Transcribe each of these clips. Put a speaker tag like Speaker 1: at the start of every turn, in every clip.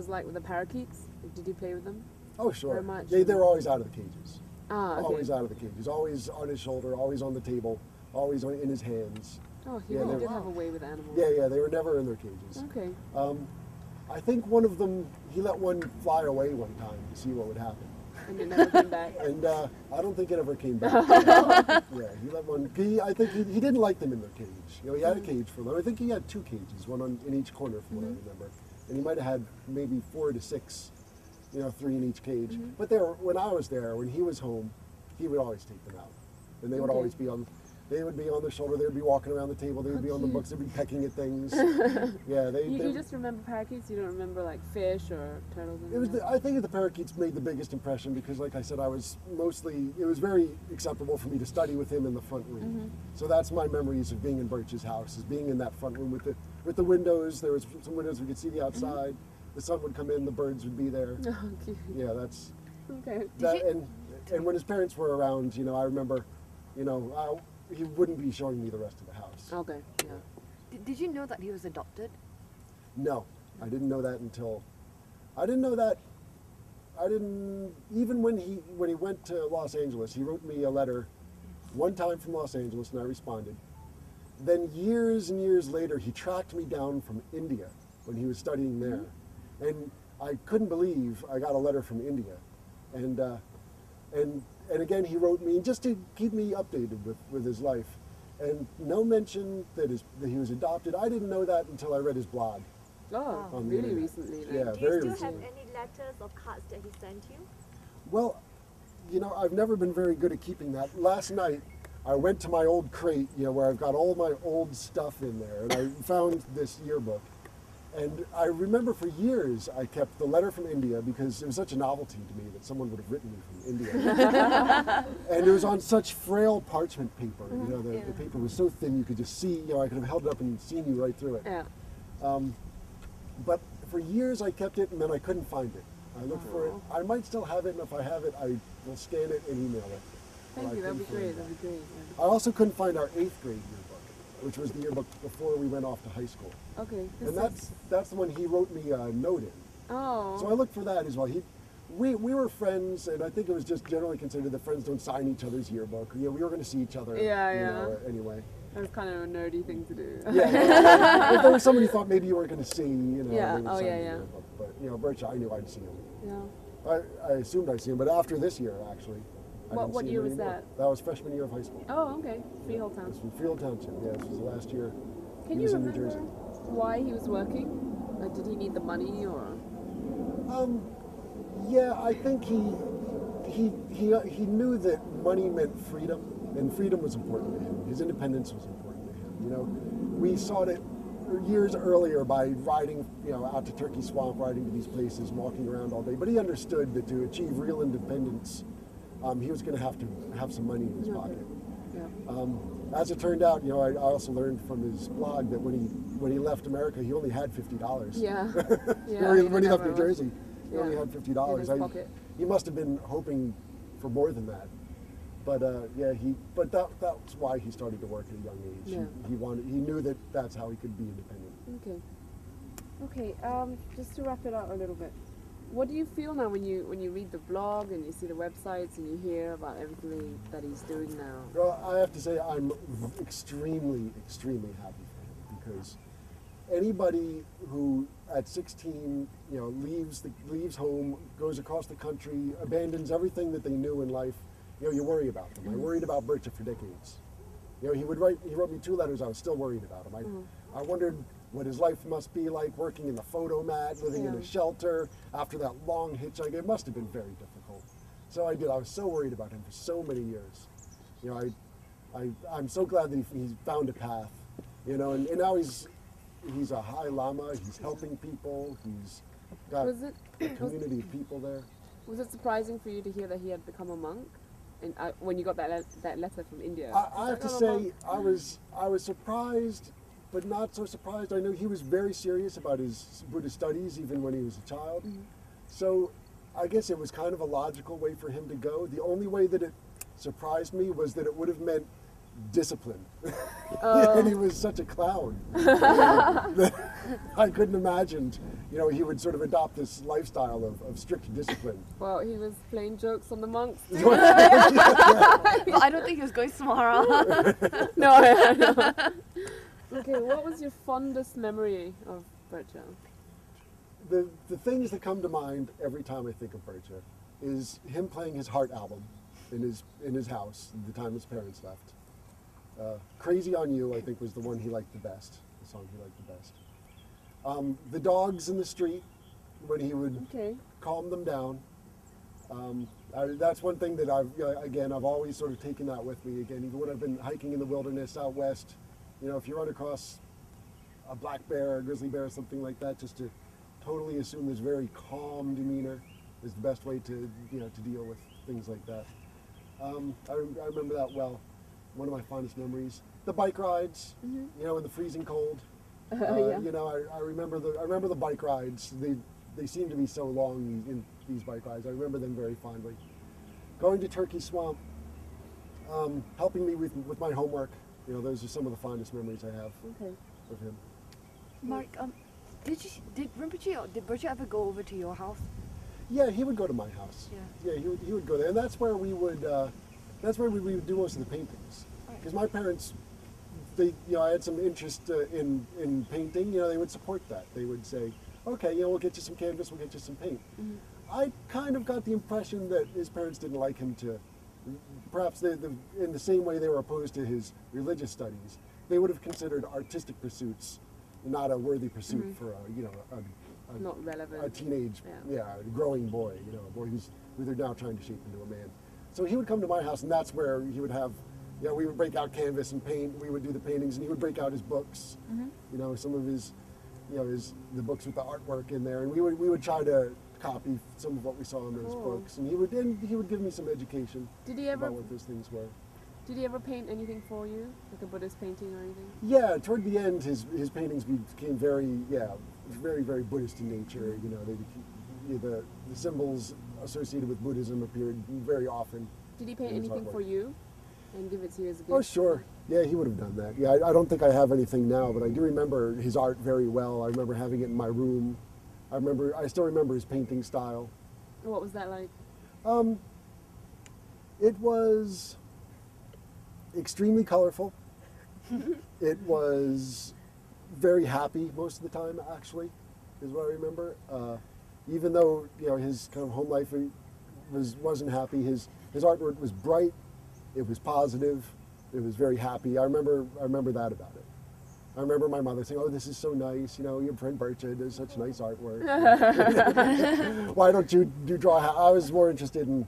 Speaker 1: was like with the parakeets? Did you play with them?
Speaker 2: Oh, sure.
Speaker 1: Very much?
Speaker 2: They were always out of the cages.
Speaker 1: Ah, okay.
Speaker 2: Always out of the cages. Always on his shoulder, always on the table, always in his hands.
Speaker 1: Oh, he really did have a way with animals.
Speaker 2: Yeah, they were never in their cages.
Speaker 1: Okay.
Speaker 2: I think one of them, he let one fly away one time to see what would happen.
Speaker 1: And it never came back.
Speaker 2: And I don't think it ever came back. Yeah, he let one. I think he didn't like them in their cage. You know, he had a cage for them. I think he had 2 cages, one in each corner, from what I remember. And he might have had maybe 4 to 6, 3 in each cage. But when I was there, when he was home, he would always take them out, and they would always be on. They would be on their shoulder. They would be walking around the table. They would be on the books. They'd be pecking at things. Yeah,
Speaker 1: You just remember parakeets. You don't remember like fish or turtles.
Speaker 2: I think the parakeets made the biggest impression because, like I said, it was very acceptable for me to study with him in the front room. So that's my memories of being in Birch's house, is being in that front room with the windows. There was some windows we could see the outside. The sun would come in. The birds would be there.
Speaker 1: Oh, cute.
Speaker 2: Yeah, that's.
Speaker 1: Okay.
Speaker 2: And when his parents were around, I remember, he wouldn't be showing me the rest of the house.
Speaker 1: Okay, yeah.
Speaker 3: Did you know that he was adopted?
Speaker 2: No, I didn't know that until, even when he went to Los Angeles, he wrote me a letter one time from Los Angeles and I responded. Then years and years later, he tracked me down from India when he was studying there. And I couldn't believe I got a letter from India. And again, he wrote me just to keep me updated with his life. And no mention that he was adopted. I didn't know that until I read his blog.
Speaker 1: Oh, really recently. Then.
Speaker 2: Yeah,
Speaker 4: Do
Speaker 2: very
Speaker 4: you still
Speaker 2: recently.
Speaker 4: have any letters or cards that he sent you?
Speaker 2: Well, I've never been very good at keeping that. Last night, I went to my old crate, where I've got all my old stuff in there, and I found this yearbook. And I remember for years I kept the letter from India because it was such a novelty to me that someone would have written me from India. And it was on such frail parchment paper. The paper was so thin you could just see, I could have held it up and seen you right through it.
Speaker 1: Yeah.
Speaker 2: But for years I kept it and then I couldn't find it. I looked for it. I might still have it, and if I have it, I will scan it and email it.
Speaker 1: Thank you, that'd be great, that'd be great.
Speaker 2: I also couldn't find our 8th grade yearbook, which was the yearbook before we went off to high school.
Speaker 1: Okay.
Speaker 2: And that's the one he wrote me a note in.
Speaker 1: Oh.
Speaker 2: So I looked for that as well. We were friends, and I think it was just generally considered that friends don't sign each other's yearbook. We were going to see each other. Anyway.
Speaker 1: That was kind of a nerdy thing to do.
Speaker 2: Yeah. If there was somebody who thought maybe you weren't going to see,
Speaker 1: Yeah.
Speaker 2: Oh
Speaker 1: yeah, yeah.
Speaker 2: But Birch, I knew I'd see him.
Speaker 1: Yeah.
Speaker 2: I assumed I'd see him, but after this year, actually.
Speaker 1: What year was that?
Speaker 2: That was freshman year of high school.
Speaker 1: Oh, okay. Freehold Township.
Speaker 2: This was Freehold Township. Yeah, this was the last year.
Speaker 1: Can you remember why he was working? Like, did he need the money or?
Speaker 2: Yeah, I think he knew that money meant freedom, and freedom was important to him. His independence was important to him. We sought it years earlier by riding, out to Turkey Swamp, riding to these places, walking around all day. But he understood that to achieve real independence, he was going to have some money in his pocket.
Speaker 1: Yeah.
Speaker 2: As it turned out, I also learned from his blog that when he left America, he only had $50.
Speaker 1: Yeah.
Speaker 2: When he left New Jersey, he only had $50.
Speaker 1: In his pocket.
Speaker 2: He must have been hoping for more than that. But But that's why he started to work at a young age.
Speaker 1: Yeah.
Speaker 2: He knew that that's how he could be independent.
Speaker 1: Okay. Just to wrap it up a little bit, what do you feel now when you read the blog and you see the websites and you hear about everything that he's doing now?
Speaker 2: Well, I have to say I'm extremely, extremely happy for him, because anybody who at 16, leaves home, goes across the country, abandons everything that they knew in life, you worry about them. I worried about Birch for decades. He wrote me 2 letters. I was still worried about him. I wondered what his life must be like, working in the photo mat, living in a shelter after that long hitchhike. It must have been very difficult. So I was so worried about him for so many years. I'm so glad that he's found a path, and now he's a High Lama. He's helping people. He's got a community of people there.
Speaker 1: Was it surprising for you to hear that he had become a monk? And when you got that letter from India?
Speaker 2: I have to say, I was surprised, but not so surprised. I knew he was very serious about his Buddhist studies, even when he was a child. So I guess it was kind of a logical way for him to go. The only way that it surprised me was that it would have meant discipline.
Speaker 1: Oh.
Speaker 2: And he was such a clown that I couldn't imagine, you know, he would sort of adopt this lifestyle of strict discipline.
Speaker 1: Well, he was playing jokes on the monks. too.
Speaker 3: But I don't think he was going tomorrow.
Speaker 1: No. Okay, what was your fondest memory of Bertha?
Speaker 2: The things that come to mind every time I think of Bertha is him playing his Heart album in his house the time his parents left. Crazy on You, I think, was the one he liked the best, the song he liked the best. The dogs in the street, when he would calm them down. That's one thing that I've always sort of taken that with me. Again, even when I've been hiking in the wilderness out west, you know, if you run across a black bear, a grizzly bear, or something like that, just to totally assume this very calm demeanor is the best way to deal with things like that. I remember that well. One of my fondest memories. The bike rides, you know, in the freezing cold. You know, I remember the bike rides. They seem to be so long in these bike rides. I remember them very fondly. Going to Turkey Swamp, helping me with my homework. You know, those are some of the fondest memories I have of him.
Speaker 3: Mark, did Bertha ever go over to your house?
Speaker 2: Yeah, he would go to my house. Yeah, he would go there, and that's where we would do most of the paintings. Because my parents, I had some interest in painting. You know, they would support that. They would say, okay, you know, we'll get you some canvas, we'll get you some paint. I kind of got the impression that his parents didn't like him to. Perhaps in the same way they were opposed to his religious studies, they would have considered artistic pursuits not a worthy pursuit for
Speaker 1: not relevant.
Speaker 2: A teenage, growing boy, you know, a boy who they're now trying to shape into a man. So he would come to my house, and that's where he would have, we would break out canvas and paint. We would do the paintings, and he would break out his books, you know, some of his, the books with the artwork in there, and we would try to copy some of what we saw in those books, and he would give me some education about what those things were.
Speaker 1: Did he ever paint anything for you, like a Buddhist painting or anything?
Speaker 2: Yeah, toward the end, his paintings became very, very, very Buddhist in nature. You know, the symbols associated with Buddhism appeared very often.
Speaker 1: Did he paint anything for you and give it to you as a gift?
Speaker 2: Oh, sure. Yeah, he would have done that. Yeah, I don't think I have anything now, but I do remember his art very well. I remember having it in my room. I still remember his painting style.
Speaker 1: What was that like?
Speaker 2: It was extremely colorful. It was very happy most of the time, actually, is what I remember. Even though his kind of home life wasn't happy, his artwork was bright. It was positive. It was very happy. I remember that about it. I remember my mother saying, "Oh, this is so nice. You know, your friend Bertha does such nice artwork. Why don't you draw?" I was more interested in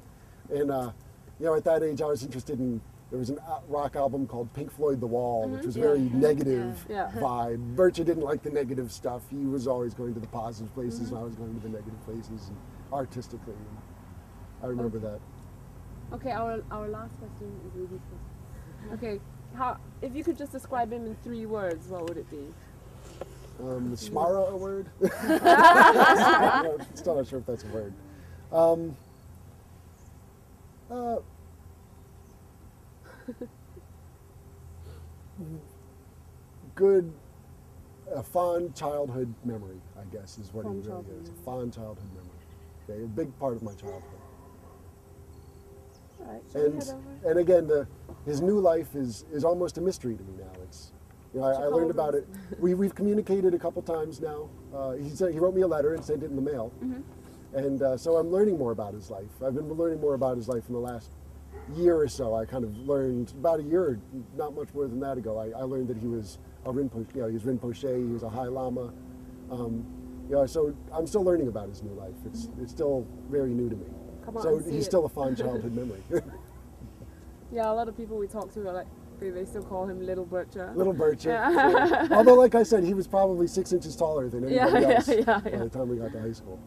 Speaker 2: at that age I was interested in. There was a rock album called Pink Floyd The Wall, which was a very negative vibe. Bertha didn't like the negative stuff. He was always going to the positive places, and I was going to the negative places, and artistically. And I remember that. Okay,
Speaker 1: our last question is Ruby's question. Okay, if you could just describe him in 3 words, what would it be?
Speaker 2: Smara a word? Still not sure if that's a word. Good, a fond childhood memory, I guess, is what he really is. A fond childhood memory. Okay, a big part of my childhood.
Speaker 1: All right,
Speaker 2: and again, his new life is almost a mystery to me now. It's, I learned about it. We've communicated a couple times now. He wrote me a letter and sent it in the mail. And so I'm learning more about his life. I've been learning more about his life in the last year or so. I kind of learned about a year, not much more than that ago. I learned that he was a Rinpoche. He was Rinpoche. He was a High Lama. So I'm still learning about his new life. It's still very new to me. So he's still a fond childhood memory.
Speaker 1: Yeah, a lot of people we talk to are like, they still call him Little Bertha.
Speaker 2: Little Bertha. Yeah. Although, like I said, he was probably 6 inches taller than anybody else by the time we got to high school.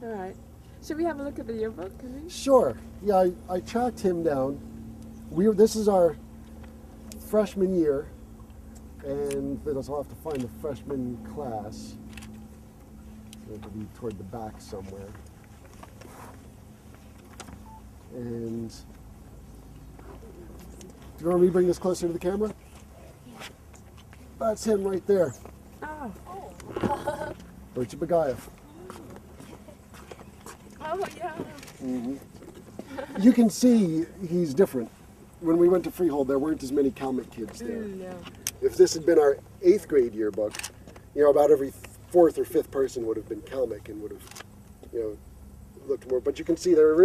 Speaker 1: All right. Should we have a look at the yearbook? Can we?
Speaker 2: Sure. Yeah, I tracked him down. This is our freshman year, and I'll have to find the freshman class. It'll be toward the back somewhere. And you want me to bring this closer to the camera? That's him right there.
Speaker 1: Oh.
Speaker 2: Pt2of2.
Speaker 1: Oh, yeah.
Speaker 2: You can see he's different. When we went to Freehold, there weren't as many Kalmyk kids there.
Speaker 1: Yeah.
Speaker 2: If this had been our 8th grade yearbook, about every 4th or 5th person would have been Kalmyk and would have, looked more. But you can see there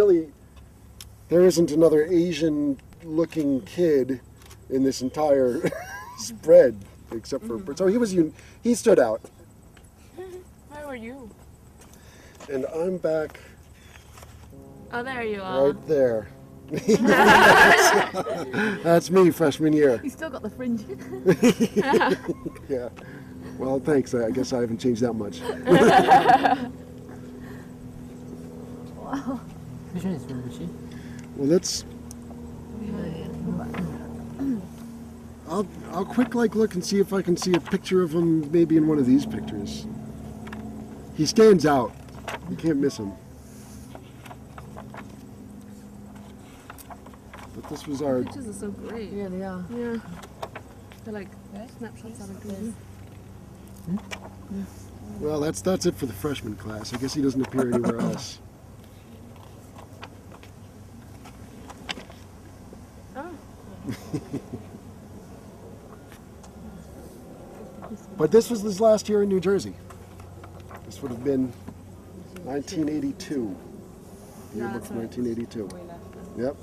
Speaker 2: isn't another Asian-looking kid in this entire spread, except for so he stood out.
Speaker 1: Where were you?
Speaker 2: And I'm back
Speaker 1: Oh, there you are.
Speaker 2: right there. That's me, freshman year.
Speaker 3: You still got the fringe.
Speaker 2: Yeah. Well, thanks. I guess I haven't changed that much.
Speaker 3: Wow.
Speaker 5: Which one is Rinpoche?
Speaker 2: Well, let's. I'll quick look and see if I can see a picture of him maybe in one of these pictures. He stands out. You can't miss him. But this was our.
Speaker 1: Pictures are so great.
Speaker 3: Yeah, they are.
Speaker 1: Yeah. They're like snapshots out of glue.
Speaker 2: Well, that's it for the freshman class. I guess he doesn't appear anywhere else.
Speaker 1: Oh.
Speaker 2: But this was his last year in New Jersey. This would have been 1982. The yearbook's 1982.
Speaker 1: Way left then.
Speaker 2: Yep.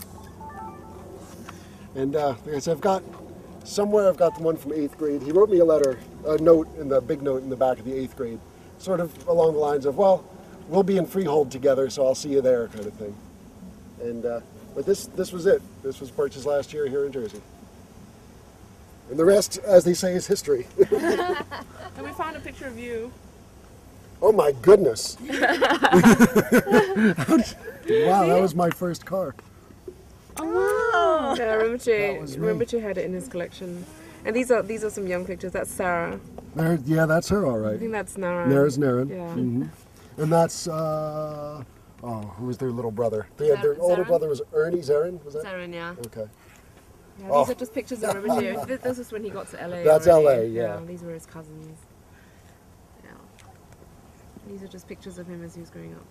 Speaker 2: And like I said, I've got the one from 8th grade. He wrote me a note in the big note in the back of the 8th grade, sort of along the lines of, well, we'll be in Freehold together, so I'll see you there, kind of thing. And but this was it. This was Birch's last year here in Jersey. And the rest, as they say, is history.
Speaker 1: And we found a picture of you.
Speaker 2: Oh my goodness! Wow, that was my first car.
Speaker 1: Oh, yeah,
Speaker 2: That was me.
Speaker 1: Rinpoche had it in his collection. And these are some young pictures. That's Sarah.
Speaker 2: Yeah, that's her, all
Speaker 1: I
Speaker 2: right.
Speaker 1: think that's Nara.
Speaker 2: There's Naren.
Speaker 1: Yeah.
Speaker 2: Mhm. And that's who was their little brother? Their older
Speaker 1: Zarin?
Speaker 2: brother was Ernie Zarin. Was that?
Speaker 1: Zarin, yeah.
Speaker 2: Okay.
Speaker 1: Yeah,
Speaker 2: Oh.
Speaker 1: these are just pictures of Rinpoche. This is when he got to LA.
Speaker 2: That's
Speaker 1: already.
Speaker 2: LA, yeah.
Speaker 1: These were his cousins. Yeah. These are just pictures of him as he was growing up.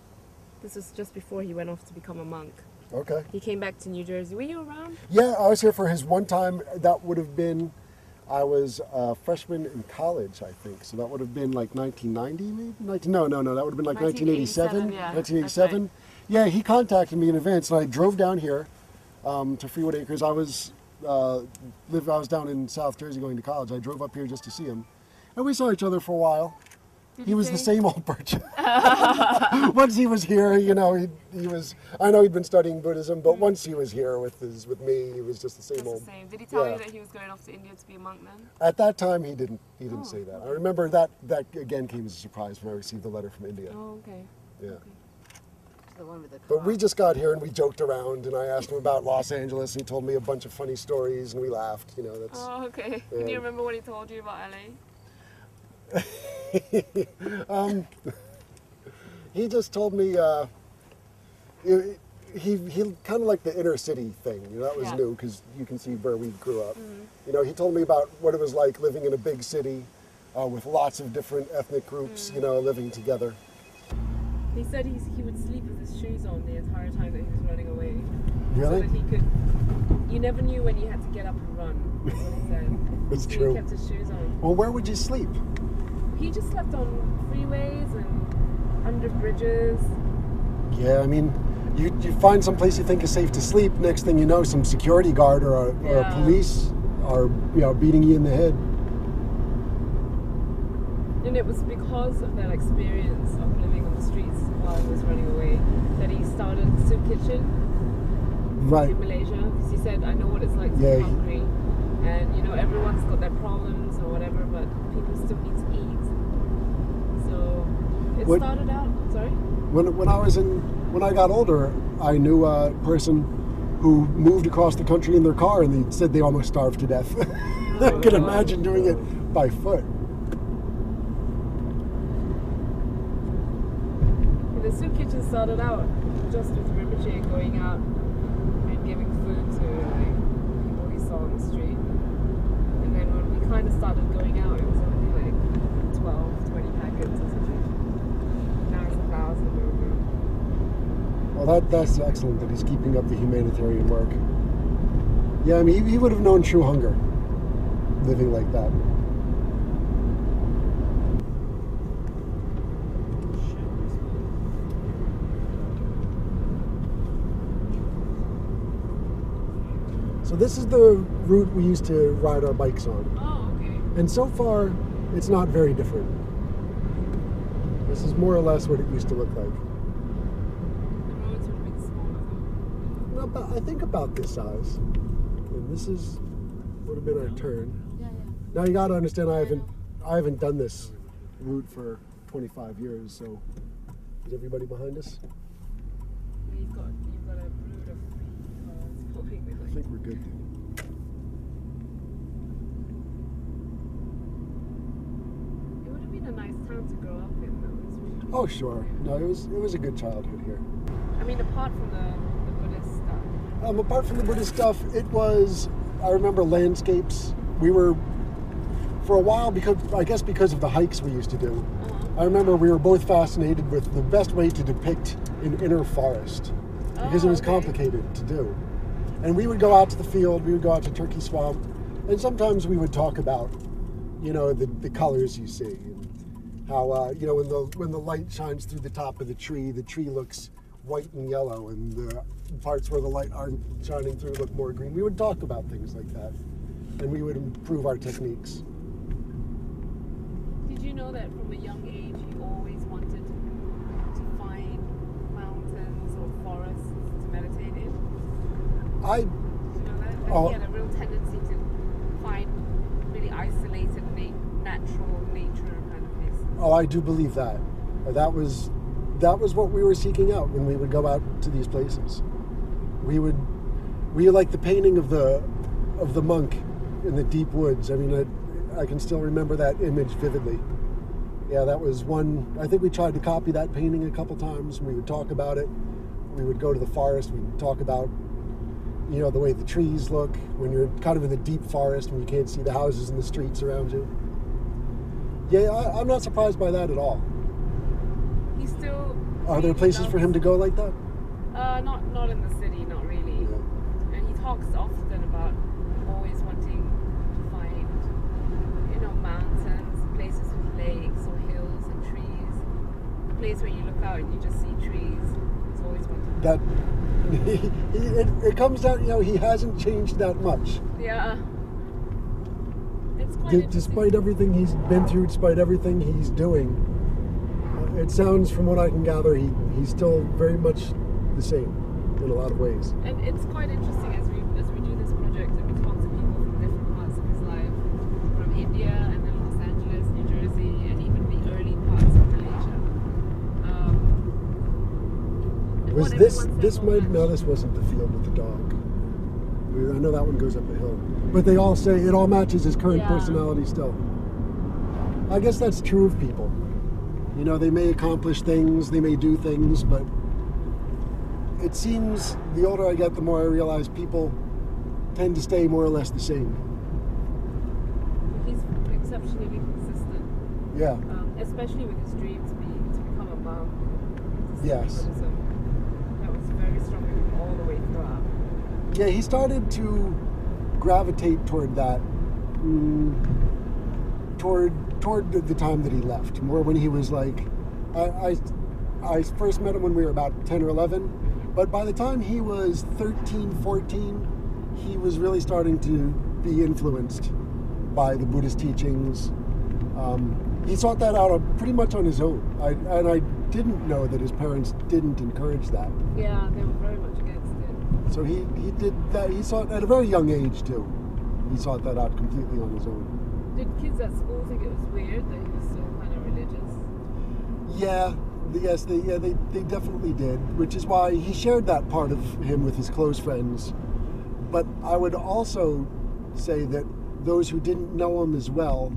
Speaker 1: This is just before he went off to become a monk.
Speaker 2: Okay.
Speaker 1: He came back to New Jersey. Were you around?
Speaker 2: Yeah, I was here for his one time. That would have been, I was a freshman in college, I think. So that would have been like 1990, maybe? No. That would have been like 1987.
Speaker 1: 1987, yeah,
Speaker 2: 1987. Yeah, he contacted me in advance, and I drove down here to Freehold Acres. I was down in South Jersey going to college. I drove up here just to see him, and we saw each other for a while. He was the same old Birch. Once he was here, he was. I know he'd been studying Buddhism, but once he was here with me, he was just the same
Speaker 1: Just
Speaker 2: old.
Speaker 1: the same. Did he tell
Speaker 2: yeah.
Speaker 1: you that he was going off to India to be a monk then?
Speaker 2: At that time, he didn't say that. I remember that again came as a surprise when I received the letter from India.
Speaker 1: Oh, okay.
Speaker 2: Yeah.
Speaker 3: The one with the car.
Speaker 2: But we just got here and we joked around, and I asked him about Los Angeles, and he told me a bunch of funny stories, and we laughed. That's.
Speaker 1: Oh, okay.
Speaker 2: Yeah.
Speaker 1: Can you remember what he told you about LA?
Speaker 2: He just told me he kind of like the inner city thing. That was
Speaker 1: Yeah.
Speaker 2: new because you can see where we grew up. He told me about what it was like living in a big city with lots of different ethnic groups, living together.
Speaker 1: He said he would sleep with his shoes on the entire time that he was running away.
Speaker 2: Really?
Speaker 1: So that he could. You never knew when you had to get up and run. That's what he said.
Speaker 2: It's
Speaker 1: So
Speaker 2: true.
Speaker 1: He kept his shoes on.
Speaker 2: Well, where would you sleep?
Speaker 1: He just slept on freeways and under bridges.
Speaker 2: Yeah, I mean, you find some place you think is safe to sleep. Next thing you know, some security guard or a
Speaker 1: Yeah.
Speaker 2: police are beating you in the head.
Speaker 1: And it was because of that experience of living on the streets while he was running away that he started Soup Kitchen
Speaker 2: Right.
Speaker 1: in Malaysia. Because he said, I know what it's like to
Speaker 2: Yeah,
Speaker 1: be
Speaker 2: he-
Speaker 1: hungry. And, everyone's got their problems or whatever, but people still need to eat. So it
Speaker 2: What-
Speaker 1: started out, sorry?
Speaker 2: When I got older, I knew a person who moved across the country in their car, and they said they almost starved to death. I
Speaker 1: Oh,
Speaker 2: can
Speaker 1: God.
Speaker 2: imagine doing it by foot.
Speaker 1: And the Soup Kitchen started out just with Rinpoche going out and giving food to people he saw on the
Speaker 2: Well, that's excellent that he's keeping up the humanitarian work. Yeah, I mean, he would have known true hunger living like that. So this is the route we used to ride our bikes on.
Speaker 1: Oh, okay.
Speaker 2: And so far, it's not very different. This is more or less what it used to look like.
Speaker 1: The roads would have been smaller though.
Speaker 2: I think about this size. And this would have been our turn.
Speaker 1: Yeah, yeah.
Speaker 2: Now you got to understand, I haven't done this route for 25 years. So is everybody behind us?
Speaker 1: Yeah, you've got a brood of 3 cars going with
Speaker 2: I think we're good.
Speaker 1: It would have been a nice town to grow up in though. It's really
Speaker 2: Oh sure. No, it was a good childhood here.
Speaker 1: I mean, apart from the Buddhist stuff.
Speaker 2: Apart from the Buddhist stuff, it was, I remember landscapes. We were, for a while, because of the hikes we used to do, I remember we were both fascinated with the best way to depict an inner forest, because it was complicated to do. And we would go out to the field, we would go out to Turkey Swamp, and sometimes we would talk about, the colors you see, and how, when the light shines through the top of the tree looks white and yellow, and the parts where the light aren't shining through look more green. We would talk about things like that, and we would improve our techniques.
Speaker 1: Did you know that from a young age you always wanted to find mountains or forests to meditate in? Did you know that? That he had a real tendency to find really isolated, natural nature kind of places.
Speaker 2: Oh, I do believe that. That was what we were seeking out when we would go out to these places. We like the painting of the monk in the deep woods. I mean, I can still remember that image vividly. Yeah, that was one. I think we tried to copy that painting a couple times. We would talk about it. We would go to the forest. We would talk about, the way the trees look when you're kind of in the deep forest when you can't see the houses and the streets around you. Yeah, I'm not surprised by that at all.
Speaker 1: He still.
Speaker 2: Are there places for him to go like that?
Speaker 1: Not in the city, not really.
Speaker 2: Yeah.
Speaker 1: And he talks often about always wanting to find, mountains, places with lakes or hills and trees. A place where you look out and you just see trees. He's always wanted
Speaker 2: that. It comes down, he hasn't changed that much.
Speaker 1: Yeah. It's quite interesting.
Speaker 2: Despite everything he's been through, despite everything he's doing, it sounds, from what I can gather, he's still very much the same in a lot of ways.
Speaker 1: And it's quite interesting as we do this project and we talk to people from different parts of his life, from India and then Los Angeles, New Jersey, and even the early parts of Malaysia.
Speaker 2: Was this wasn't the field with the dog. I know that one goes up a hill. But they all say it all matches his current personality still. I guess that's true of people. They may accomplish things, they may do things, but it seems the older I get, the more I realize people tend to stay more or less the same.
Speaker 1: He's exceptionally consistent.
Speaker 2: Yeah.
Speaker 1: Especially with his dream to become a monk.
Speaker 2: Yes.
Speaker 1: That was very strong in him all the way throughout.
Speaker 2: Yeah, he started to gravitate toward that, toward the time that he left. More when he was like, I first met him when we were about 10 or 11, but by the time he was 13, 14, he was really starting to be influenced by the Buddhist teachings. He sought that out pretty much on his own. I didn't know that his parents didn't encourage that.
Speaker 1: Yeah, they were very much against it.
Speaker 2: So he did that. He sought at a very young age too. He sought that out completely on his own.
Speaker 1: Did kids at school think it was weird that he was so kind of religious?
Speaker 2: Yeah, they definitely did. Which is why he shared that part of him with his close friends. But I would also say that those who didn't know him as well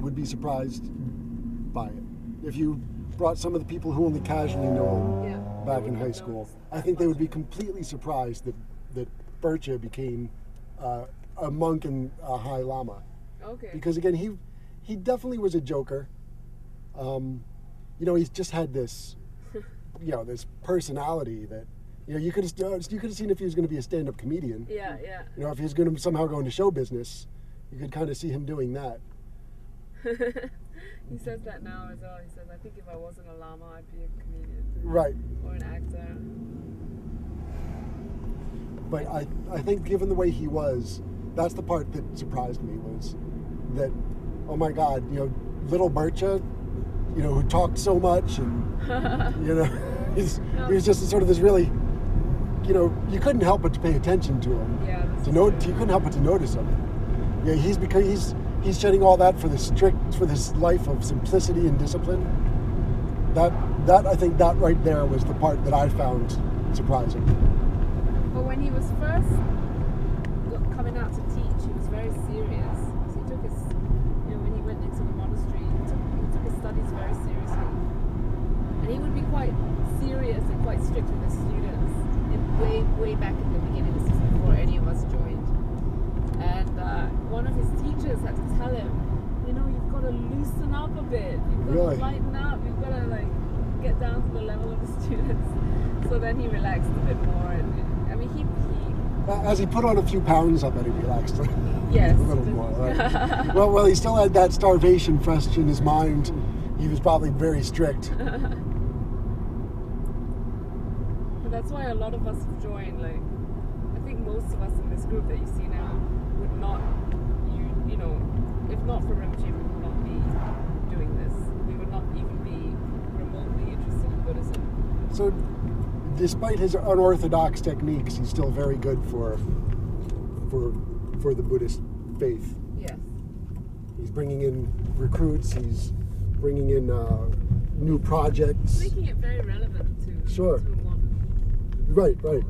Speaker 2: would be surprised by it. If you brought some of the people who only casually know him back in high school, I think they would be completely surprised that Pt2of2 became a monk and a High Lama.
Speaker 1: Okay.
Speaker 2: Because again, he definitely was a joker. He's just had this this personality that, you could have seen if he was going to be a stand-up comedian.
Speaker 1: Yeah, yeah.
Speaker 2: If he was going to somehow go into show business, you could kind of see him doing that.
Speaker 1: He says that now as well. He says, I think if I wasn't a lama, I'd be a comedian.
Speaker 2: Right.
Speaker 1: Or an actor.
Speaker 2: But I think given the way he was, that's the part that surprised me, was that, oh my God, little Bircha, who talked so much and, he was just sort of this really, you couldn't help but to pay attention to him.
Speaker 1: Yeah.
Speaker 2: You couldn't help but to notice him. Yeah, he's shedding all that for this life of simplicity and discipline. That I think that right there was the part that I found surprising.
Speaker 1: But when he was first coming out to teach, he was very serious. So he took his, when he went into the monastery, he took his studies very seriously. And he would be quite serious and quite strict with his students. Way back in the beginning, this is before any of us joined. And one of his teachers had to tell him, you've got to loosen up a bit. You've got to lighten up. You've got to get down to the level of the students. So then he relaxed a bit more. And he
Speaker 2: as he put on a few pounds, I bet he relaxed
Speaker 1: yes,
Speaker 2: a little more. Right? well, he still had that starvation fresh in his mind. He was probably very strict.
Speaker 1: But that's why a lot of us have joined. I think most of us in this group that you see now would not, if not for Rinpoche, we would not be doing this. We would not even be remotely interested in Buddhism.
Speaker 2: So, despite his unorthodox techniques, he's still very good for the Buddhist faith.
Speaker 1: Yes.
Speaker 2: He's bringing in recruits. He's bringing in new projects.
Speaker 1: Making it very relevant to
Speaker 2: sure.
Speaker 1: To a modern
Speaker 2: right.
Speaker 1: people,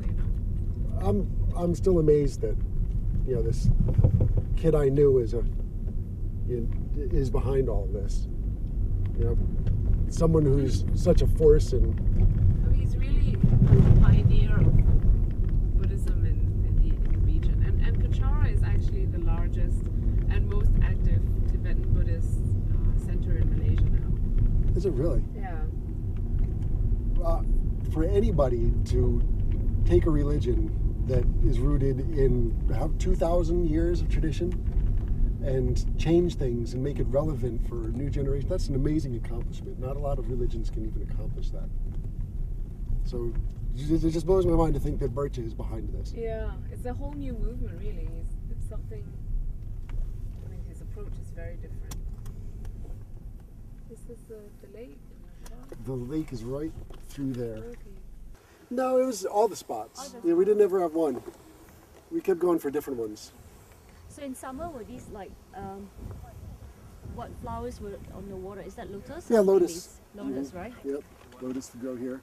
Speaker 2: I'm still amazed that this kid I knew is behind all of this. Someone who's such a force and.
Speaker 1: He's really a pioneer of Buddhism in the region, and Kachara is actually the largest and most active Tibetan Buddhist center in Malaysia now.
Speaker 2: Is it really?
Speaker 1: Yeah.
Speaker 2: For anybody to take a religion that is rooted in 2,000 years of tradition and change things and make it relevant for a new generation, that's an amazing accomplishment. Not a lot of religions can even accomplish that. So it just blows my mind to think that Bircha is behind this.
Speaker 1: Yeah, it's a whole new movement, really. It's something. His approach is very different. Is this the lake?
Speaker 2: The lake is right through there.
Speaker 1: Okay.
Speaker 2: No, it was all the spots. Yeah, we didn't ever have one. We kept going for different ones.
Speaker 4: So in summer, were these what flowers were on the water? Is that lotus?
Speaker 2: Yeah, lotus.
Speaker 4: Lotus, right?
Speaker 2: Yep, lotus to grow here.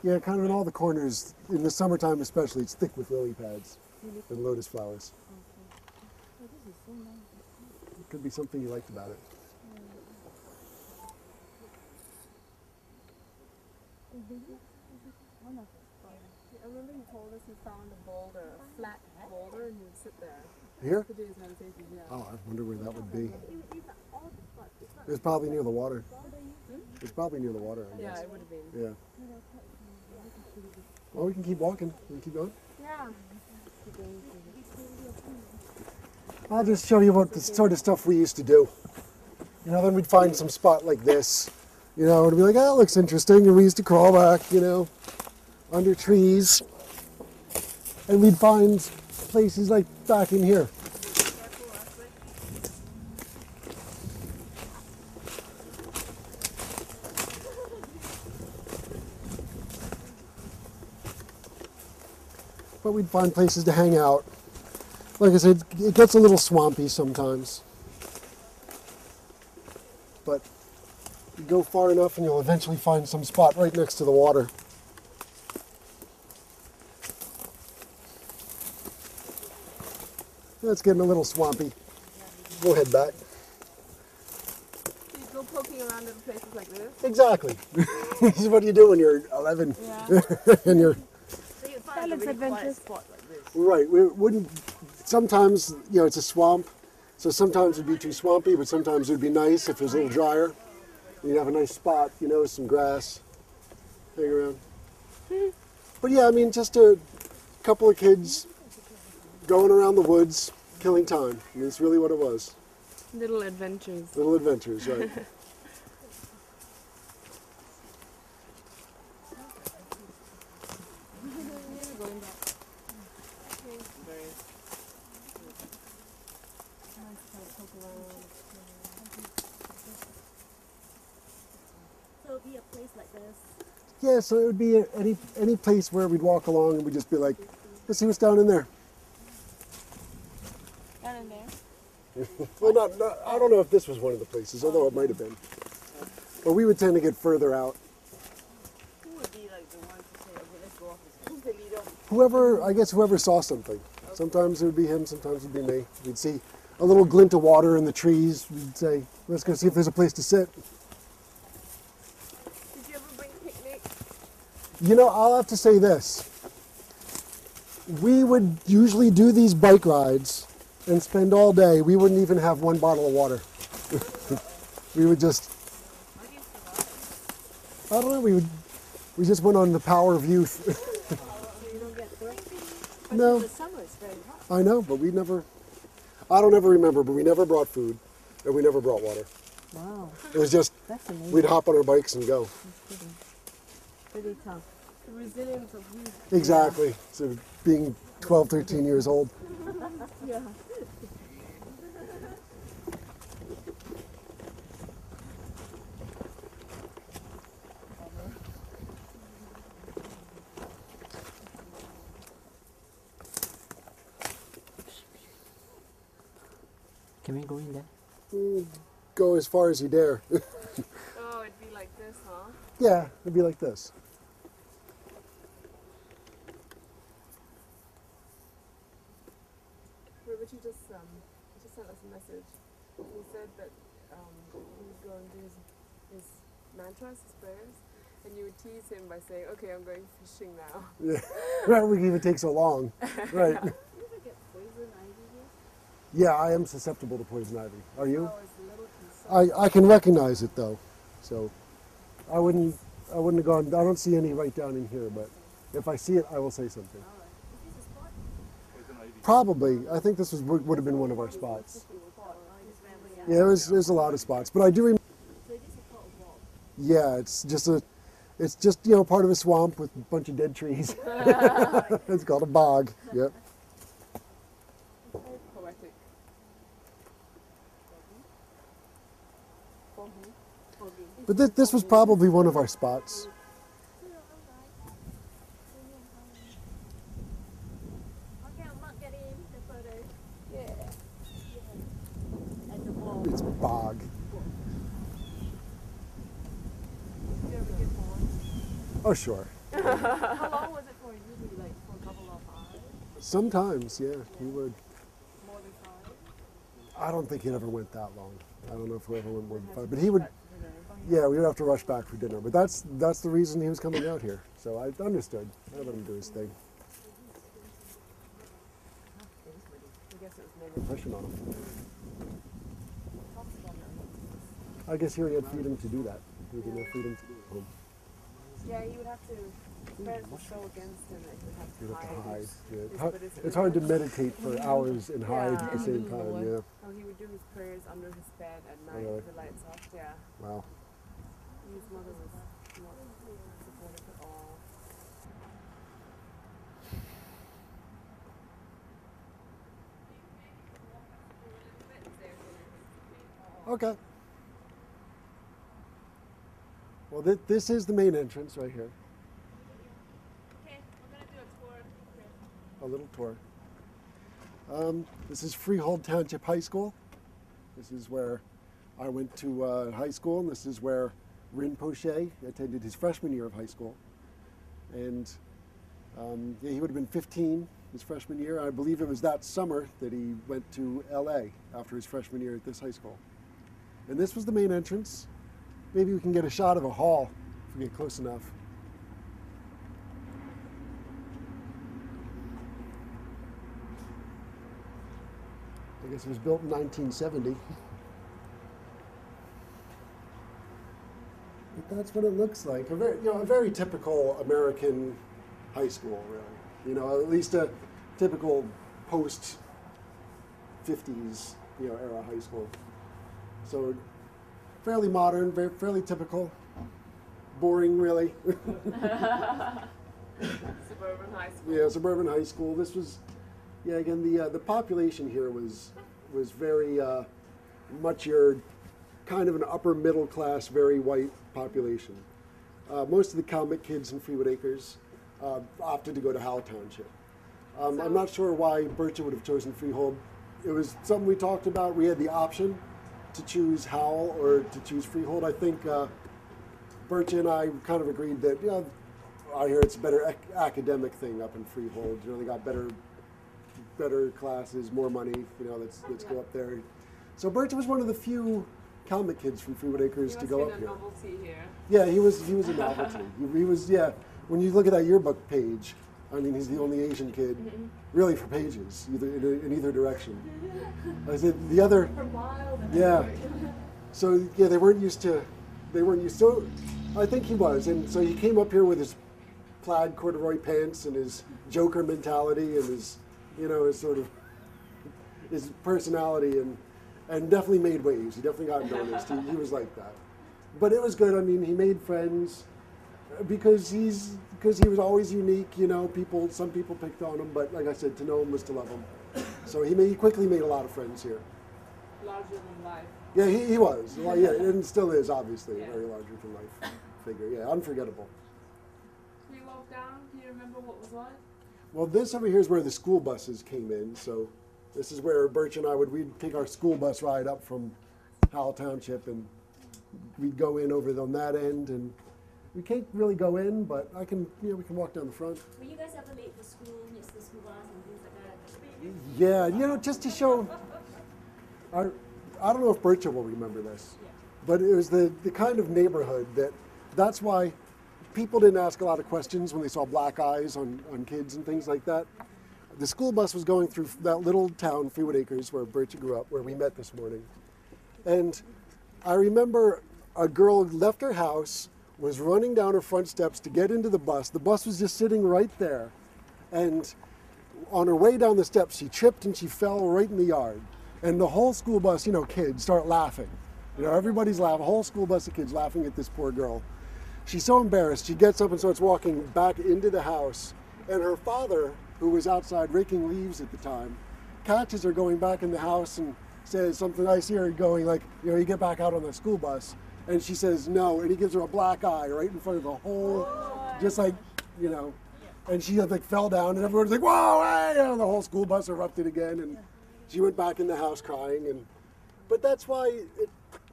Speaker 2: Yeah, kind of in all the corners, in the summertime especially, it's thick with lily pads and lotus flowers.
Speaker 4: Oh, this is so nice.
Speaker 2: It could be something you liked about it.
Speaker 1: I remember he told us he found a boulder, a flat boulder, and he would sit there
Speaker 2: Here?
Speaker 1: to do his meditation. Yeah.
Speaker 2: Oh, I wonder where that would be. It's probably near the water. It's probably near the water, I guess.
Speaker 1: Yeah, it would have been.
Speaker 2: Yeah. Well, we can keep walking. We can keep going.
Speaker 1: Yeah.
Speaker 2: I'll just show you what the sort of stuff we used to do. Then we'd find some spot like this, and be like, oh, it looks interesting. And we used to crawl back, under trees. And we'd find places like back in here. But we'd find places to hang out. Like I said, it gets a little swampy sometimes. But you go far enough and you'll eventually find some spot right next to the water. It's getting a little swampy. We'll head back.
Speaker 1: So you go poking around in places like this?
Speaker 2: Exactly. This is what you do when you're 11.
Speaker 1: Yeah.
Speaker 2: And you're...
Speaker 4: So you find a really quiet spot like this.
Speaker 2: Right. We wouldn't... Sometimes, it's a swamp. So sometimes it'd be too swampy, but sometimes it'd be nice if it was a little drier. You'd have a nice spot, some grass. Hang around. But yeah, I mean, just a couple of kids going around the woods, killing time. I mean, that's really what it was.
Speaker 1: Little adventures.
Speaker 2: Little adventures, right?
Speaker 4: So it'll be a place like this.
Speaker 2: Yeah, so it would be any place where we'd walk along and we'd just be like, let's see what's down in there.
Speaker 1: Down in there?
Speaker 2: Well, not, I don't know if this was one of the places, although it might have been. But we would tend to get further out.
Speaker 4: Who would be like the one to say, okay, let's go off this? Who's the leader?
Speaker 2: Whoever saw something. Sometimes it would be him, sometimes it would be me. We'd see a little glint of water in the trees. We'd say, let's go see if there's a place to sit.
Speaker 1: Did you ever bring picnics?
Speaker 2: You know, I'll have to say this. We would usually do these bike rides and spend all day. We wouldn't even have one bottle of water. We would just, I don't know, we just went on the power of youth.
Speaker 4: You don't get thirsty. But
Speaker 2: No.
Speaker 4: in the summer it's very hot.
Speaker 2: I know, but I don't ever remember, but we never brought food and we never brought water.
Speaker 3: Wow,
Speaker 2: It was just,
Speaker 3: that's amazing.
Speaker 2: we'd hop on our bikes and go.
Speaker 3: Pretty tough.
Speaker 1: The resilience of youth.
Speaker 2: Exactly. So being 12, 13 years old.
Speaker 3: Yeah.
Speaker 5: Can we go in there?
Speaker 2: Go as far as you dare.
Speaker 1: Oh, it'd be like this, huh?
Speaker 2: Yeah, it'd be like this.
Speaker 1: Richie just sent us a message. He said that he would go and do his mantras, his prayers, and you would tease him by saying, "Okay, I'm going fishing now."
Speaker 2: Yeah. That would even take so long. Right.
Speaker 4: You ever get poison ivy here?
Speaker 2: Yeah, I am susceptible to poison ivy. Are you?
Speaker 1: I was a little concerned.
Speaker 2: I can recognize it though. So I wouldn't have gone, I don't see any right down in here, but if I see it, I will say something.
Speaker 4: Is this a spot?
Speaker 2: Probably. I think this would have been one of our spots.
Speaker 4: Spot, right? His family,
Speaker 2: Yeah, there's a lot of spots, but I do remember.
Speaker 4: So this is called a wall.
Speaker 2: Yeah, it's just part of a swamp with a bunch of dead trees. It's called a bog. Yep.
Speaker 1: Very poetic.
Speaker 2: But this was probably one of our spots.
Speaker 4: Okay, I'm not getting the photo. Yeah. At the wall.
Speaker 2: It's bog.
Speaker 1: Did you ever get bored?
Speaker 2: Oh, sure.
Speaker 1: How long was it for? Usually like for a couple of hours?
Speaker 2: Sometimes, yeah, we would.
Speaker 1: More than 5?
Speaker 2: I don't think it ever went that long. I don't know if we ever went more than 5. But he would, yeah, we would have to rush back for dinner. But that's the reason he was coming out here. So I understood. I let him do his thing.
Speaker 1: I guess it was maybe.
Speaker 2: Impression on him. I guess here he had freedom to do that. He didn't have freedom to do it at home.
Speaker 1: Yeah, he would have to. Parents were so against him that he would have to
Speaker 2: You'd have to hide.
Speaker 1: hide.
Speaker 2: Yeah.
Speaker 1: his
Speaker 2: It's hard-
Speaker 1: Buddhist
Speaker 2: It's hard to
Speaker 1: rituals.
Speaker 2: meditate for hours and hide at the
Speaker 1: Yeah.
Speaker 2: same time. Yeah.
Speaker 1: Oh, he would do his prayers under his bed at night
Speaker 2: really?
Speaker 1: with the lights off. Yeah.
Speaker 2: Wow.
Speaker 1: His mother was not supportive at all.
Speaker 2: Okay. Well, this is the main entrance right here.
Speaker 1: Okay, we're gonna do a tour.
Speaker 2: A little tour. This is Freehold Township High School. This is where I went to high school, and this is where Rinpoche attended his freshman year of high school. And yeah, he would have been 15 his freshman year. I believe it was that summer that he went to LA after his freshman year at this high school. And this was the main entrance. Maybe we can get a shot of a hall if we get close enough. I guess it was built in 1970. that's what it looks like. A very typical American high school, really. At least a typical post 50s, era high school. So fairly modern, fairly typical. Boring, really.
Speaker 1: Suburban high school.
Speaker 2: Yeah, suburban high school. This was, again, the population here was very much your kind of an upper middle class, very white population. Most of the Kalmyk kids in Freehold Acres opted to go to Howell Township. I'm not sure why Bircha would have chosen Freehold. It was something we talked about. We had the option to choose Howell or to choose Freehold. I think Bircha and I kind of agreed that, I hear it's a better academic thing up in Freehold. They got better classes, more money. Let's go up there. So Bircha was one of the few Kalmyk kids from Freehold Acres to go up here.
Speaker 1: Novelty here.
Speaker 2: Yeah, he was a novelty. he was. When you look at that yearbook page, he's the only Asian kid, really, for pages, in either direction. I said the other. Yeah. So they weren't used to. So I think he was, and so he came up here with his plaid corduroy pants and his Joker mentality and his, his sort of his personality and definitely made waves. He definitely got noticed. He was like that. But it was good. He made friends because he was always unique. Some people picked on him, but like I said, to know him was to love him. So he quickly made a lot of friends here.
Speaker 1: Larger than life.
Speaker 2: Yeah, he was. Well, yeah, and still is, obviously, a very larger than life figure. Yeah, unforgettable.
Speaker 1: Can you walk down? Do you remember what was what?
Speaker 2: Well, this over here is where the school buses came in. So this is where Birch and I we'd take our school bus ride up from Howell Township, and we'd go in over on that end, and we can't really go in, but we can walk down the front.
Speaker 4: Were you guys ever late for school, miss the school bus and things like that?
Speaker 2: Yeah, just to show I don't know if Bircha will remember this, but it was the kind of neighborhood that's why people didn't ask a lot of questions when they saw black eyes on kids and things like that. The school bus was going through that little town, Freehold Acres, where Bircha grew up, where we met this morning. And I remember a girl left her house, was running down her front steps to get into the bus. The bus was just sitting right there. And on her way down the steps, she tripped and she fell right in the yard. And the whole school bus, kids start laughing. Everybody's laughing, a whole school bus of kids laughing at this poor girl. She's so embarrassed. She gets up and starts walking back into the house. And her father, who was outside raking leaves at the time, catches her going back in the house and says something. I see her going like, you get back out on the school bus. And she says no, and he gives her a black eye right in front of the whole, just like, and she fell down, and everyone's like, whoa, hey, and the whole school bus erupted again, and she went back in the house crying. But that's why,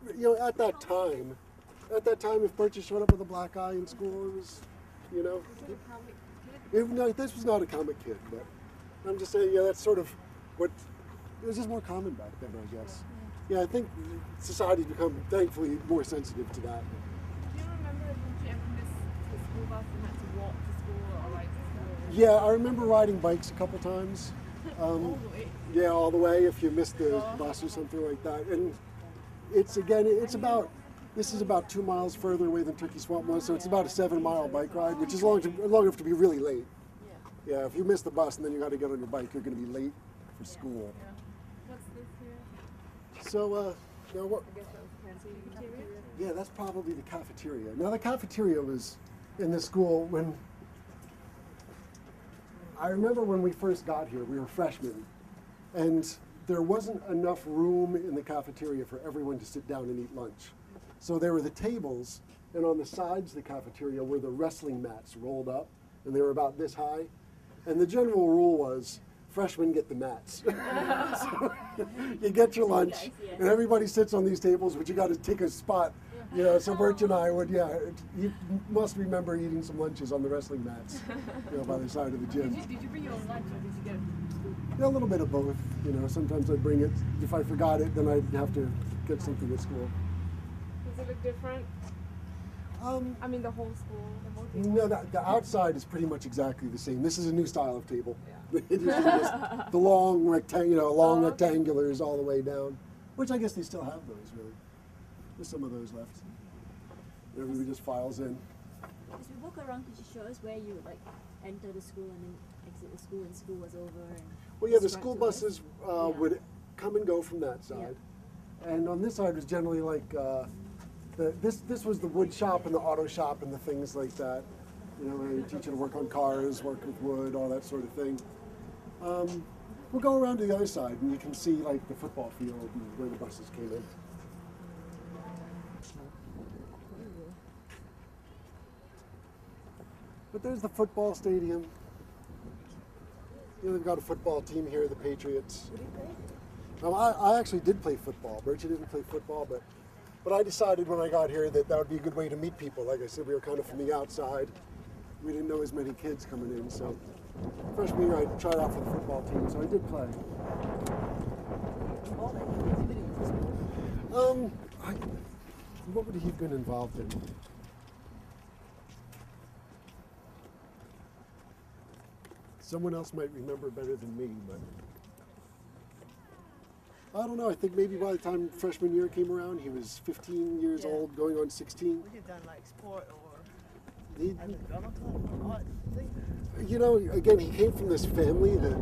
Speaker 2: at that time, if Bircha showed up with a black eye in school, it was, no, this was not a Kalmyk kid, but I'm just saying, that's sort of what, it was just more common back then, I guess. Yeah, I think society's become, thankfully, more sensitive to that.
Speaker 1: Do you remember, did you ever miss the school bus and had to walk to school or ride to school?
Speaker 2: Yeah, I remember riding bikes a couple times.
Speaker 1: All the way?
Speaker 2: Yeah, all the way, if you missed the bus or something like that. And this is about 2 miles further away than Turkey Swamp was, so it's about a 7-mile bike ride, which is long enough to be really late. Yeah, if you miss the bus and then you got to get on your bike, you're going to be late for school.
Speaker 1: Yeah. What's this here?
Speaker 2: So, now what?
Speaker 1: I guess that was the cafeteria.
Speaker 2: Yeah, that's probably the cafeteria. Now, the cafeteria was in the school when, I remember when we first got here, we were freshmen, and there wasn't enough room in the cafeteria for everyone to sit down and eat lunch. So there were the tables, and on the sides of the cafeteria were the wrestling mats rolled up, and they were about this high. And the general rule was, freshmen get the mats. So you get your lunch, and everybody sits on these tables, but you got to take a spot. So Birch and I would, you must remember eating some lunches on the wrestling mats, by the side of the gym.
Speaker 1: Did you bring your own lunch or did you get it?
Speaker 2: A little bit of both. Sometimes I'd bring it. If I forgot it, then I'd have to get something at school.
Speaker 1: Does it look different? The whole school, the whole table?
Speaker 2: No, the outside is pretty much exactly the same. This is a new style of table. Yeah. It is just the long rectangulars all the way down, which I guess they still have those, really. There's some of those left. Everybody just files in.
Speaker 4: As we walk around, could you show us where you would like enter the school and then exit the school when school was over? And
Speaker 2: Well, yeah, the
Speaker 4: describe
Speaker 2: school
Speaker 4: to us?
Speaker 2: buses would come and go from that side. And on this side was generally like, this was the wood shop and the auto shop and the things like that. You know, they teach you to work on cars, work with wood, all that sort of thing. We'll go around to the other side and you can see like the football field and where the buses came in. But there's the football stadium. You know, they've got a football team here, the Patriots. I actually did play football. Bertie didn't play football, but I decided when I got here that that would be a good way to meet people. Like I said, we were kind of from the outside. We didn't know as many kids coming in, so freshman year I tried out for the football team, so I did play. What would he have been involved in? Someone else might remember better than me, but I don't know. I think maybe by the time freshman year came around, he was 15 years old, going on 16.
Speaker 6: Would you have done like sport or
Speaker 2: He,
Speaker 6: as a drama club or art thing?
Speaker 2: you know, again, he came from this family that,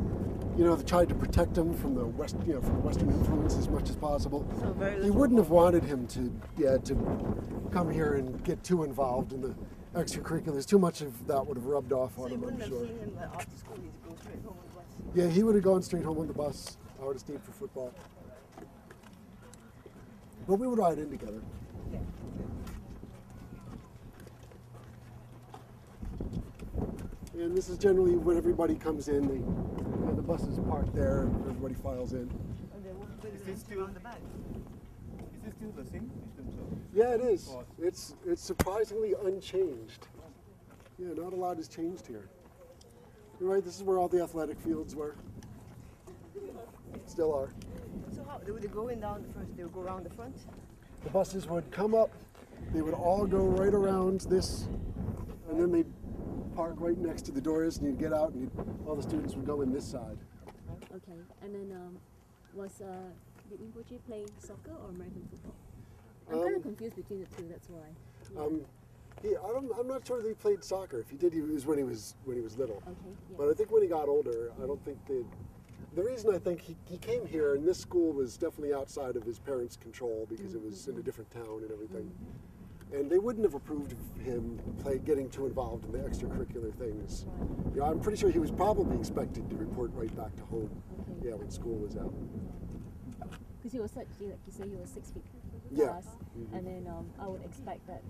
Speaker 2: you know, tried to protect him from the West, you know, from Western influence as much as possible.
Speaker 6: So very
Speaker 2: He
Speaker 6: little
Speaker 2: wouldn't have
Speaker 6: football.
Speaker 2: wanted him to come here and get too involved in the extracurriculars. Too much of that would have rubbed off
Speaker 6: So
Speaker 2: on
Speaker 6: you
Speaker 2: him, I'm
Speaker 6: wouldn't have
Speaker 2: sure.
Speaker 6: seen him like after school, he'd go straight home on the bus.
Speaker 2: Yeah, he would have gone straight home on the bus. I would have stayed for football. But we would ride in together.
Speaker 6: Yeah.
Speaker 2: And this is generally when everybody comes in. They, you know, the bus is parked there, and everybody files in.
Speaker 6: And they walk with the still on the back.
Speaker 7: Is this still the same system, sir?
Speaker 2: Yeah, it is. It's surprisingly unchanged. Yeah, not a lot has changed here. You're right, this is where all the athletic fields were. Still are.
Speaker 6: So how would they go in down the first? They would go around the front.
Speaker 2: The buses would come up, they would all go right around this, and then they'd park right next to the doors, and you'd get out, and all the students would go in this side.
Speaker 4: Okay, and then did Rinpoche play soccer or American football? I'm kind of confused between the two. That's why.
Speaker 2: I'm not sure that he played soccer. If he did, it was when he was little.
Speaker 4: Okay. Yeah.
Speaker 2: But I think when he got older, I don't think they. The reason I think he came here, and this school was definitely outside of his parents' control because it was in a different town and everything. And they wouldn't have approved of him getting too involved in the extracurricular things. You know, I'm pretty sure he was probably expected to report right back to home.
Speaker 4: Okay.
Speaker 2: Yeah, when school was out.
Speaker 4: Because he was such, like you say, he was 6 feet
Speaker 2: Yeah.
Speaker 4: plus, and then I would expect that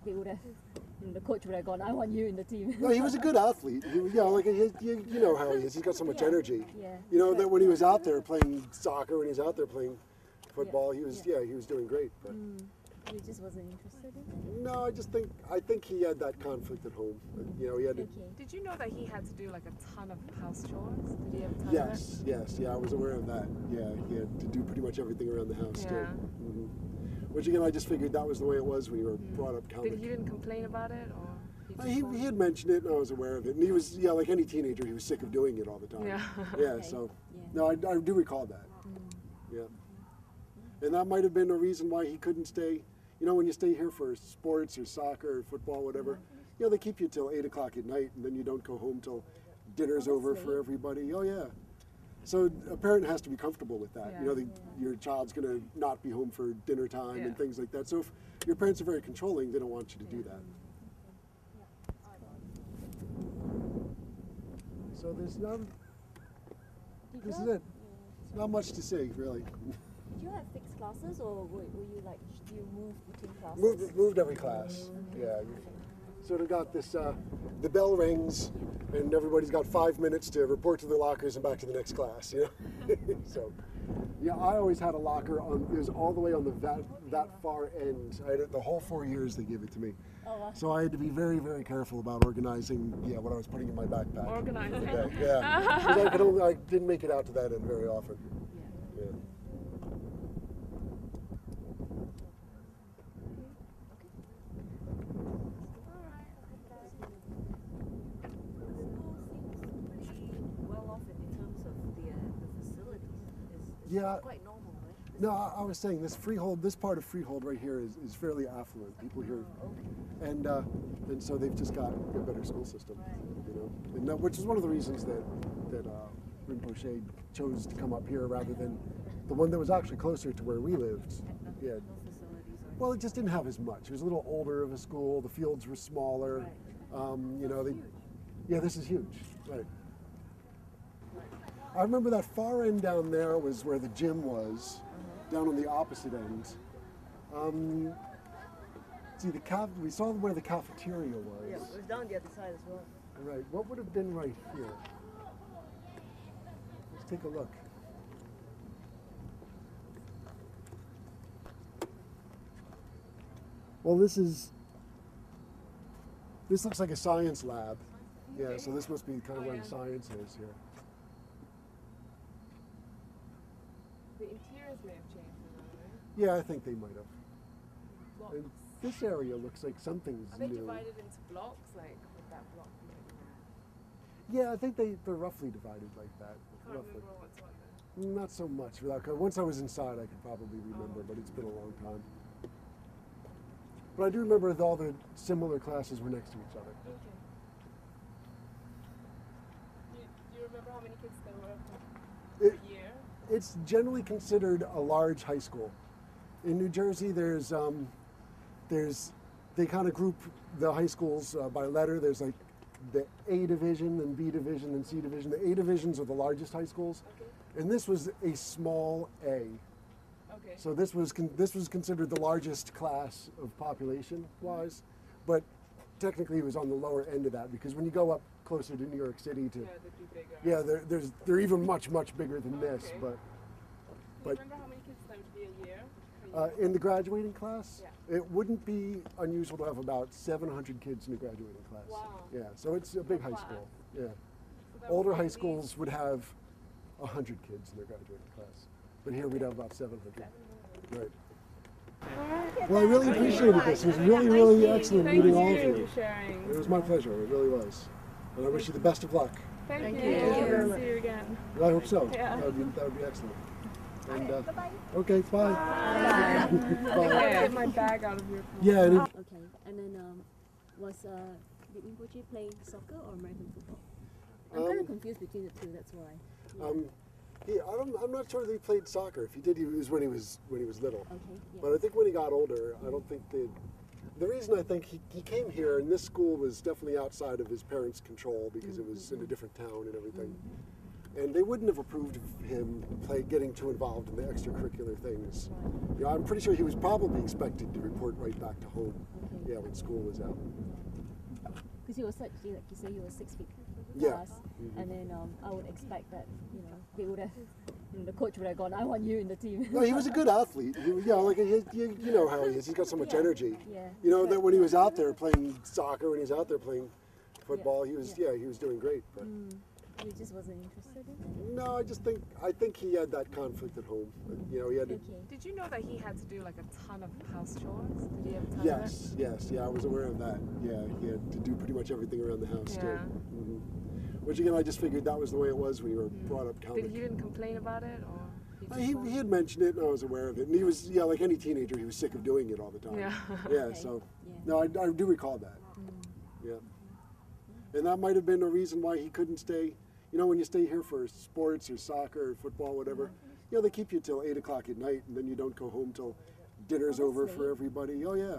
Speaker 4: they would have, the coach would have gone, I want you in the team.
Speaker 2: No, he was a good athlete. You know how he is. He's got so much energy.
Speaker 4: Yeah.
Speaker 2: You know that when he was out there playing soccer, when he was out there playing football, he was he was doing great. But
Speaker 4: He just wasn't interested in it.
Speaker 2: no, I think he had that conflict at home. You know, he had to.
Speaker 4: Okay.
Speaker 1: Did you know that he had to do like a ton of house chores? Did he have a ton
Speaker 2: Yes, yeah, I was aware of that. Yeah, he had to do pretty much everything around the house too.
Speaker 1: Yeah.
Speaker 2: hmm Which again, I just figured that was the way it was when you were brought up
Speaker 1: of it?
Speaker 2: Catholic.
Speaker 1: He didn't complain about it, or
Speaker 2: He had mentioned it, and I was aware of it. And he was, like any teenager, he was sick of doing it all the time.
Speaker 1: Yeah.
Speaker 2: Yeah,
Speaker 4: Okay.
Speaker 2: so,
Speaker 4: Yeah.
Speaker 2: no, I do recall that. Yeah. And that might have been a reason why he couldn't stay. You know, when you stay here for sports or soccer or football, whatever, you know, they keep you till 8 o'clock at night, and then you don't go home till dinner's over for everybody. Oh, yeah. So a parent has to be comfortable with that.
Speaker 1: Yeah.
Speaker 2: You know, your child's going to not be home for dinner time
Speaker 1: Yeah.
Speaker 2: and things like that. So if your parents are very controlling, they don't want you to do that. So there's not, this is it. Not much to say, really.
Speaker 4: Did you have fixed classes, or were you like, do you move between classes?
Speaker 2: Moved every class. Yeah. You sort of got this, the bell rings, and everybody's got 5 minutes to report to their lockers and back to the next class, you know? So, yeah, I always had a locker it was all the way on that far end. I had it the whole 4 years they gave it to me.
Speaker 4: Oh, wow.
Speaker 2: So I had to be very, very careful about organizing, what I was putting in my backpack.
Speaker 1: Organizing.
Speaker 2: Yeah. 'Cause I didn't make it out to that end very often. Yeah.
Speaker 6: Well off in terms of the facilities. It's
Speaker 2: Yeah.
Speaker 6: quite normal, right?
Speaker 2: No, I was saying this Freehold, this part of Freehold right here is fairly affluent. People here, and so they've just got a better school system, you know, and that, which is one of the reasons that Rinpoche chose to come up here rather than the one that was actually closer to where we lived. Yeah.
Speaker 3: No facilities or
Speaker 2: Well, it just didn't have as much. It was a little older of a school. The fields were smaller. You know, yeah, this is huge. Right. I remember that far end down there was where the gym was, down on the opposite end. See, we saw where the cafeteria was.
Speaker 6: Yeah, it was down the other side as well.
Speaker 2: Right. What would have been right here? Let's take a look. Well, this looks like a science lab. Yeah, so this must be kind of where the science is here.
Speaker 1: The interiors may have changed a little, right?
Speaker 2: Yeah, I think they might have.
Speaker 1: Blocks.
Speaker 2: And this area looks like something's
Speaker 1: Are they
Speaker 2: new.
Speaker 1: divided into blocks, like with that block?
Speaker 2: Yeah, I think they're roughly divided like that.
Speaker 1: Can't
Speaker 2: Roughly.
Speaker 1: remember what's what then.
Speaker 2: Not so much. Once I was inside, I could probably remember, but it's been a long time. But I do remember that all the similar classes were next to each other.
Speaker 1: Okay. Do you remember how many kids there were per year?
Speaker 2: It's generally considered a large high school. In New Jersey, they kind of group the high schools by letter. There's like the A division, and B division, and C division. The A divisions are the largest high schools,
Speaker 1: Okay.
Speaker 2: and this was a small A.
Speaker 1: Okay.
Speaker 2: So this was considered the largest class of population-wise, but technically it was on the lower end of that because when you go up closer to New York City,
Speaker 1: Yeah, they'd be bigger.
Speaker 2: they're even much bigger than this.
Speaker 1: Okay.
Speaker 2: But
Speaker 1: Do you remember how many kids there would be a year?
Speaker 2: in the graduating class,
Speaker 1: Yeah.
Speaker 2: it wouldn't be unusual to have about 700 kids in the graduating class.
Speaker 1: Wow.
Speaker 2: Yeah, so it's a big high
Speaker 1: Class.
Speaker 2: school. Yeah,
Speaker 1: So that
Speaker 2: older
Speaker 1: would
Speaker 2: high
Speaker 1: be
Speaker 2: schools would have 100 kids in their graduating class, but here we'd have about 700. Right. Well, I really appreciated this. It was really excellent
Speaker 1: Thank
Speaker 2: meeting all of
Speaker 1: you
Speaker 2: you.
Speaker 1: for sharing.
Speaker 2: It was my pleasure. It really was. And I wish you the best of luck.
Speaker 1: Thank you.
Speaker 6: you. Thank you very
Speaker 1: See you again.
Speaker 2: Well, I hope so.
Speaker 1: Yeah.
Speaker 2: That would be excellent. And okay, bye.
Speaker 1: Bye.
Speaker 2: Bye.
Speaker 1: Get my bag out of your phone.
Speaker 2: Yeah. And
Speaker 4: Okay, and then did Rinpoche play soccer or American football? I'm kind of confused between the two. That's why.
Speaker 2: I'm not sure that he played soccer. If he did, it was when he was little.
Speaker 4: Okay. Yeah.
Speaker 2: But I think when he got older, I don't think they. The reason I think he came here, and this school was definitely outside of his parents' control because it was in a different town and everything. And they wouldn't have approved of him getting too involved in the extracurricular things. You know, I'm pretty sure he was probably expected to report right back to home.
Speaker 4: Okay.
Speaker 2: Yeah, when school was out.
Speaker 4: Because he was such, like you say, he was 6 feet
Speaker 2: Yeah.
Speaker 4: plus, and then I would expect that they would have, the coach would have gone, I want you in the team.
Speaker 2: No, he was a good athlete. You know how he is. He's got so much
Speaker 4: Yeah.
Speaker 2: energy.
Speaker 4: Yeah.
Speaker 2: You know that when he was out there playing soccer, when he was out there playing football, he was he was doing great. But
Speaker 4: He just wasn't interested in it.
Speaker 2: no, I think he had that conflict at home. You know, he had to.
Speaker 4: Okay.
Speaker 1: Did you know that he had to do like a ton of house chores? Did he have a ton of it?
Speaker 2: Yes, I was aware of that. Yeah, he had to do pretty much everything around the house too.
Speaker 1: Yeah.
Speaker 2: hmm Which again, I just figured that was the way it was when you were brought up Catholic.
Speaker 1: He didn't complain about it, or
Speaker 2: He had mentioned it, and I was aware of it. And he was, like any teenager, he was sick of doing it all the time.
Speaker 1: Yeah.
Speaker 2: Yeah.
Speaker 4: Okay.
Speaker 2: So,
Speaker 4: Yeah.
Speaker 2: no, I do recall that. Yeah. And that might have been a reason why he couldn't stay. You know, when you stay here for sports or soccer or football, whatever, they keep you till 8 o'clock at night, and then you don't go home till dinner's over for everybody. Oh yeah.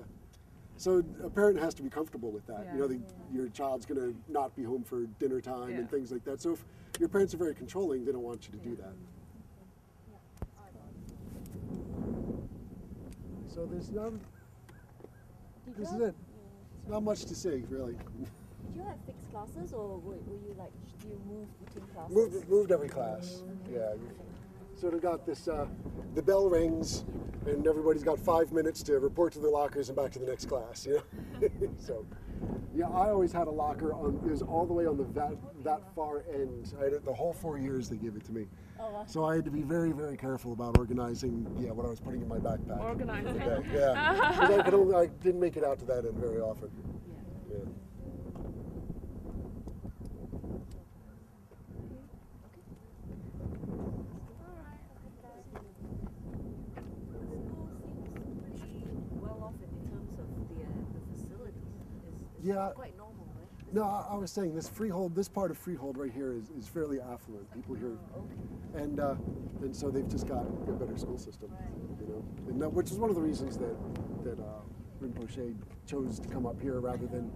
Speaker 2: So a parent has to be comfortable with that.
Speaker 1: Yeah.
Speaker 2: Your child's going to not be home for dinner time and
Speaker 1: Yeah.
Speaker 2: things like that. So if your parents are very controlling, they don't want you to do that. So this is it. Not much to say, really.
Speaker 4: Did you have fixed classes, or were you like, do you move between classes?
Speaker 2: Moved every class. Yeah. You sort of got this, the bell rings, and everybody's got 5 minutes to report to their lockers and back to the next class, So, yeah, I always had a locker it was all the way on that far end. I had it the whole 4 years they gave it to me.
Speaker 4: Oh, wow.
Speaker 2: So I had to be very, very careful about organizing, what I was putting in my backpack.
Speaker 1: Organizing.
Speaker 2: Yeah. 'Cause I didn't make it out to that end very often. Yeah. Yeah.
Speaker 6: Quite normal, right?
Speaker 2: No, I was saying this part of Freehold right here is fairly affluent. People here, and so they've just got a better school system, you know, and which is one of the reasons that Rinpoche chose to come up here rather than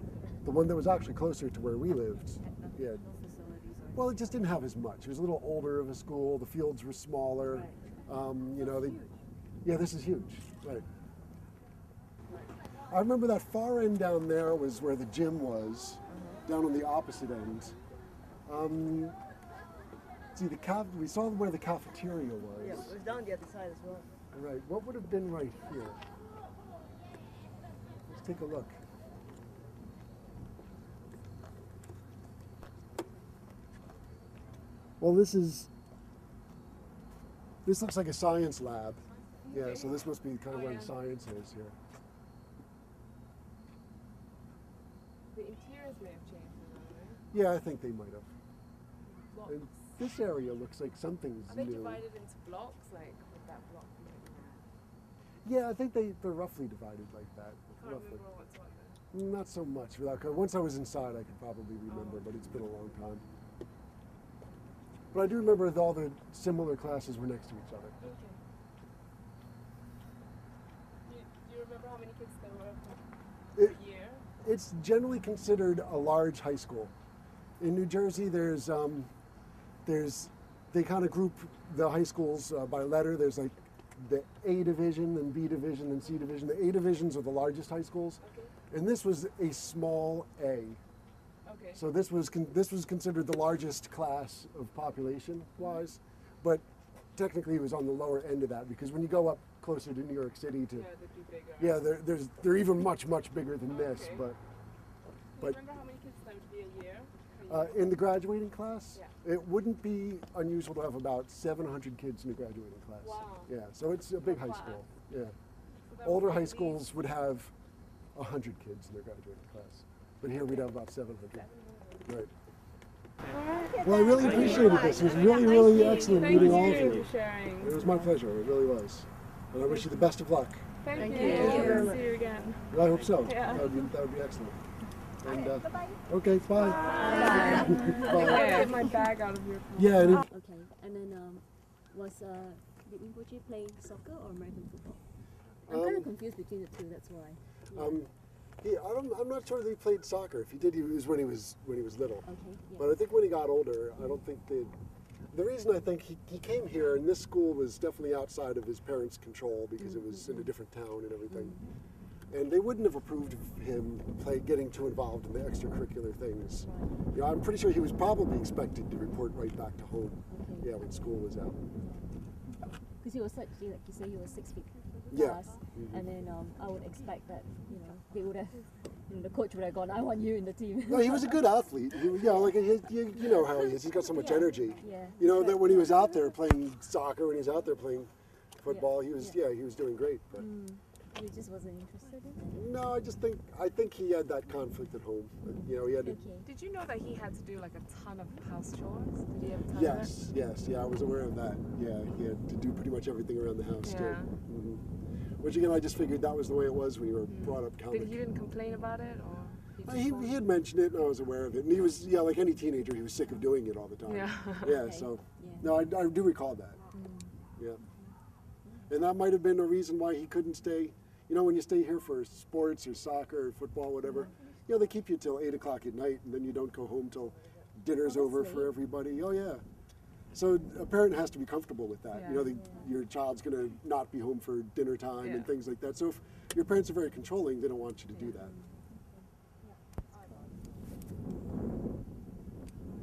Speaker 2: the one that was actually closer to where we lived. Yeah.
Speaker 6: No facilities or
Speaker 2: Well, it just didn't have as much. It was a little older of a school. The fields were smaller. You know, yeah, this is huge. Right. I remember that far end down there was where the gym was, down on the opposite end. See, we saw where the cafeteria was.
Speaker 6: yeah, it was down the other side as well.
Speaker 2: Right. What would have been right here? Let's take a look. Well, this looks like a science lab. Yeah, so this must be kind of where the science is here.
Speaker 1: The interiors may have changed a little, right?
Speaker 2: Yeah, I think they might have.
Speaker 1: Blocks.
Speaker 2: And this area looks like something's
Speaker 1: Are they
Speaker 2: new.
Speaker 1: divided into blocks, like with that block?
Speaker 2: Yeah, I think they're roughly divided like that.
Speaker 1: Can't
Speaker 2: Roughly.
Speaker 1: remember what's what then.
Speaker 2: Not so much. Once I was inside, I could probably remember, but it's been a long time. But I do remember that all the similar classes were next to each other.
Speaker 1: Okay. Do you remember how many kids there were per year?
Speaker 2: It's generally considered a large high school. In New Jersey, they kind of group the high schools by letter. There's like the A division and B division and C division. The A divisions are the largest high schools, and this was a small A.
Speaker 1: Okay.
Speaker 2: So this was considered the largest class of population-wise, but technically it was on the lower end of that because when you go up closer to New York City to
Speaker 1: Yeah, they'd be bigger.
Speaker 2: yeah, they're even much bigger than this.
Speaker 1: Okay.
Speaker 2: But
Speaker 1: Do you remember how many kids there would be a year?
Speaker 2: in the graduating class,
Speaker 1: Yeah.
Speaker 2: it wouldn't be unusual to have about 700 kids in the graduating class.
Speaker 1: Wow.
Speaker 2: Yeah, so it's a big high
Speaker 1: Class.
Speaker 2: school. Yeah,
Speaker 1: So that
Speaker 2: older
Speaker 1: would be
Speaker 2: high
Speaker 1: at least
Speaker 2: schools would have 100 kids in their graduating class, but here we'd have about 700. Right. Well, I really appreciated this. It was really excellent
Speaker 1: Thank
Speaker 2: meeting all of
Speaker 1: you
Speaker 2: you.
Speaker 1: for sharing.
Speaker 2: It was my pleasure. It really was. And I wish you the best of luck.
Speaker 1: Thank you.
Speaker 6: you.
Speaker 1: See you again.
Speaker 2: I hope so.
Speaker 1: Yeah.
Speaker 2: That would be excellent. And okay, bye.
Speaker 1: I get my bag out of your car.
Speaker 2: Yeah. And
Speaker 4: Okay, and then did Rinpoche play soccer or American football? I'm kind of confused between the two. That's why.
Speaker 2: I'm not sure that he played soccer. If he did, it was when he was little.
Speaker 4: Okay. Yeah.
Speaker 2: But I think when he got older, I don't think the reason I think he came here, and this school was definitely outside of his parents' control because it was in a different town and everything. And they wouldn't have approved of him getting too involved in the extracurricular things. You know, I'm pretty sure he was probably expected to report right back to home.
Speaker 4: Okay.
Speaker 2: Yeah, when school was out.
Speaker 4: Because he was such, like you say, he was 6 feet
Speaker 2: Yeah.
Speaker 4: plus, and then I would expect that they would have, the coach would have gone, I want you in the team.
Speaker 2: No, he was a good athlete. You know how he is. He's got so much energy.
Speaker 4: Yeah.
Speaker 2: You know that when he was out there playing soccer, when he was out there playing football, he was he was doing great. But
Speaker 4: You just wasn't interested in it?
Speaker 2: no, I think he had that conflict at home. You know, he had to.
Speaker 4: Okay.
Speaker 1: Did you know that he had to do like a ton of house chores? Did he have a ton of
Speaker 2: Yes, I was aware of that. Yeah, he had to do pretty much everything around the house too.
Speaker 1: Yeah.
Speaker 2: Which again, I just figured that was the way it was when you were brought up Catholic.
Speaker 1: He didn't complain about it, or
Speaker 2: He had mentioned it, and I was aware of it. And he was, like any teenager, he was sick of doing it all the time.
Speaker 1: Yeah.
Speaker 2: Yeah.
Speaker 4: Okay.
Speaker 2: So,
Speaker 4: Yeah.
Speaker 2: no, I do recall that. Yeah. And that might have been a reason why he couldn't stay. You know, when you stay here for sports or soccer or football, whatever, they keep you till 8 o'clock at night, and then you don't go home till dinner's over for everybody. Oh yeah. So a parent has to be comfortable with that.
Speaker 1: Yeah.
Speaker 2: You know, your child's going to not be home for dinner time and
Speaker 1: Yeah.
Speaker 2: things like that. So if your parents are very controlling, they don't want you to do that.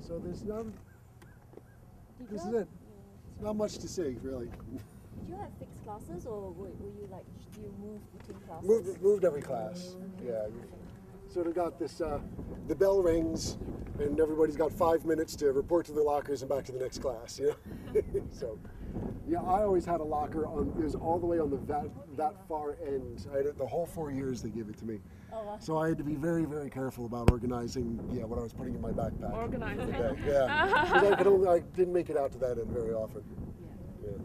Speaker 2: So this is it. Not much to say, really.
Speaker 4: Did you have fixed classes, or were you like, do you move between classes?
Speaker 2: Moved every class. Yeah. You sort of got this, the bell rings, and everybody's got 5 minutes to report to their lockers and back to the next class, you know? So, yeah, I always had a locker it was all the way on that far end. I had it the whole 4 years they gave it to me.
Speaker 4: Oh, wow.
Speaker 2: So I had to be very, very careful about organizing, what I was putting in my backpack.
Speaker 1: Organizing.
Speaker 2: Yeah. 'Cause I didn't make it out to that end very often. Yeah.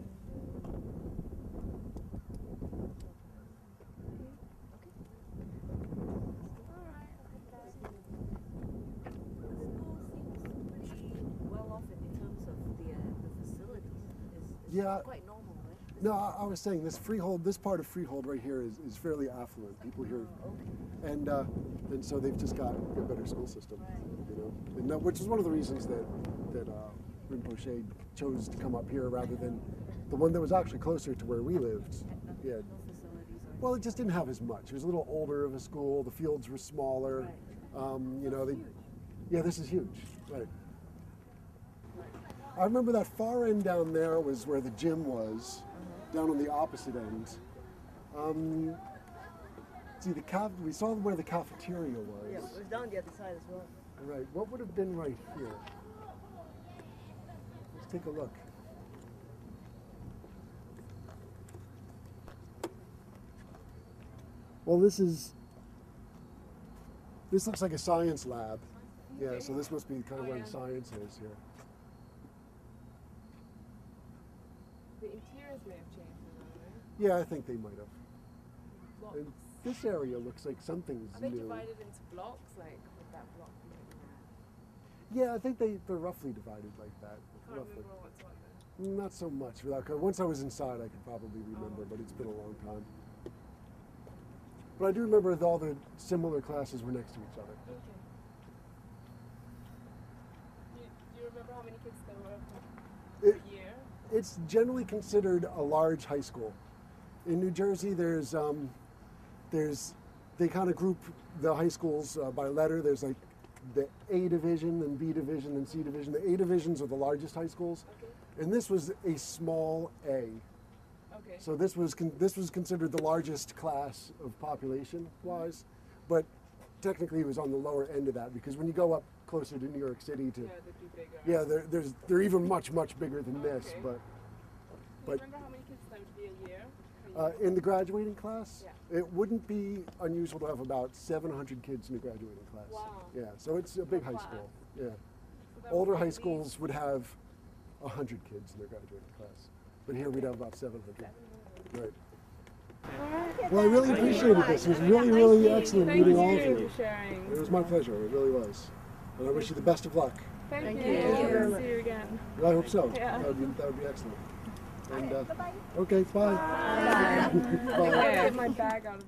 Speaker 2: Yeah.
Speaker 6: Quite normal, right?
Speaker 2: No, I was saying this part of Freehold right here is fairly affluent. People here, and so they've just got a better school system, you know, and which is one of the reasons that Rinpoche chose to come up here rather than the one that was actually closer to where we lived. Yeah. Well, it just didn't have as much. It was a little older of a school. The fields were smaller. You know, yeah, this is huge, right? I remember that far end down there was where the gym was, down on the opposite end. See, we saw where the cafeteria was.
Speaker 6: Yeah, it was down the other side as well.
Speaker 2: Right, what would have been right here? Let's take a look. Well, this looks like a science lab. Yeah, so this must be kind of where the science is here.
Speaker 1: The interiors may have changed a little, right?
Speaker 2: Yeah, I think they might have.
Speaker 1: Blocks.
Speaker 2: And this area looks like something's
Speaker 1: Are they
Speaker 2: new.
Speaker 1: divided into blocks, like with that block?
Speaker 2: Yeah, I think they're roughly divided like that.
Speaker 1: I can't remember what's what then.
Speaker 2: Not so much. Once I was inside, I could probably remember, but it's been a long time. But I do remember that all the similar classes were next to each other.
Speaker 1: Okay. Do you remember how many kids there were per year?
Speaker 2: It's generally considered a large high school. In New Jersey, they kind of group the high schools by letter. There's like the A division, and B division, and C division. The A divisions are the largest high schools, and this was a small A.
Speaker 1: Okay.
Speaker 2: So this was considered the largest class of population-wise, but technically it was on the lower end of that because when you go up closer to New York City,
Speaker 1: Yeah, they'd be bigger.
Speaker 2: they're even much bigger than this.
Speaker 1: Okay.
Speaker 2: But
Speaker 1: Do you remember how many kids there would be a year?
Speaker 2: in the graduating class,
Speaker 1: Yeah.
Speaker 2: it wouldn't be unusual to have about 700 kids in the graduating class.
Speaker 1: Wow.
Speaker 2: Yeah, so it's a big high
Speaker 1: Class.
Speaker 2: school. Yeah,
Speaker 1: So that
Speaker 2: older
Speaker 1: would
Speaker 2: high
Speaker 1: be
Speaker 2: schools would have 100 kids in their graduating class, but here we'd have about 700. Right. Well, I really appreciated this. It was really excellent
Speaker 1: Thank
Speaker 2: meeting all of
Speaker 1: you
Speaker 2: you.
Speaker 1: for sharing.
Speaker 2: It was my pleasure. It really was. And I wish you the best of luck.
Speaker 1: Thank you.
Speaker 6: Thank you very much.
Speaker 1: See you again.
Speaker 2: I hope so.
Speaker 1: Yeah.
Speaker 2: That would be excellent. And okay, bye.
Speaker 1: Bye.
Speaker 2: Bye.
Speaker 1: Get my bag out of